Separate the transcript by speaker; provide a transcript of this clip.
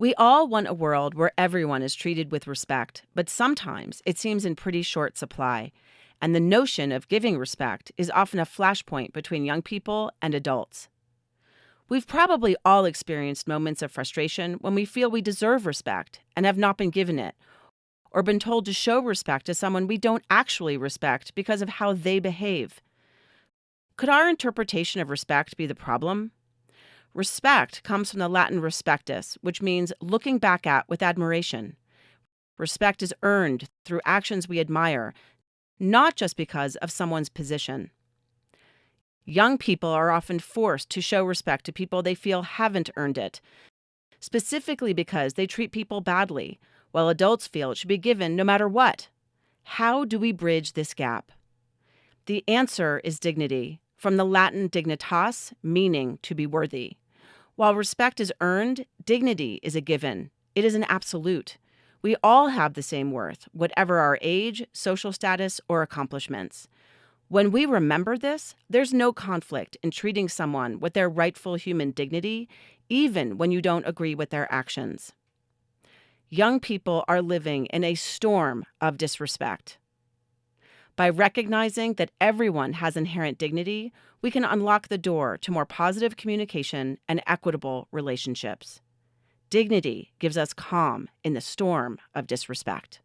Speaker 1: We all want a world where everyone is treated with respect, but sometimes it seems in pretty short supply. And the notion of giving respect is often a flashpoint between young people and adults. We've probably all experienced moments of frustration when we feel we deserve respect and have not been given it, or been told to show respect to someone we don't actually respect because of how they behave. Could our interpretation of respect be the problem? Respect comes from the Latin respectus, which means looking back at with admiration. Respect is earned through actions we admire, not just because of someone's position. Young people are often forced to show respect to people they feel haven't earned it, specifically because they treat people badly, while adults feel it should be given no matter what. How do we bridge this gap? The answer is dignity, from the Latin dignitas, meaning to be worthy. While respect is earned, dignity is a given. It is an absolute. We all have the same worth, whatever our age, social status, or accomplishments. When we remember this, there's no conflict in treating someone with their rightful human dignity, even when you don't agree with their actions. Young people are living in a storm of disrespect. By recognizing that everyone has inherent dignity, we can unlock the door to more positive communication and equitable relationships. Dignity gives us calm in the storm of disrespect.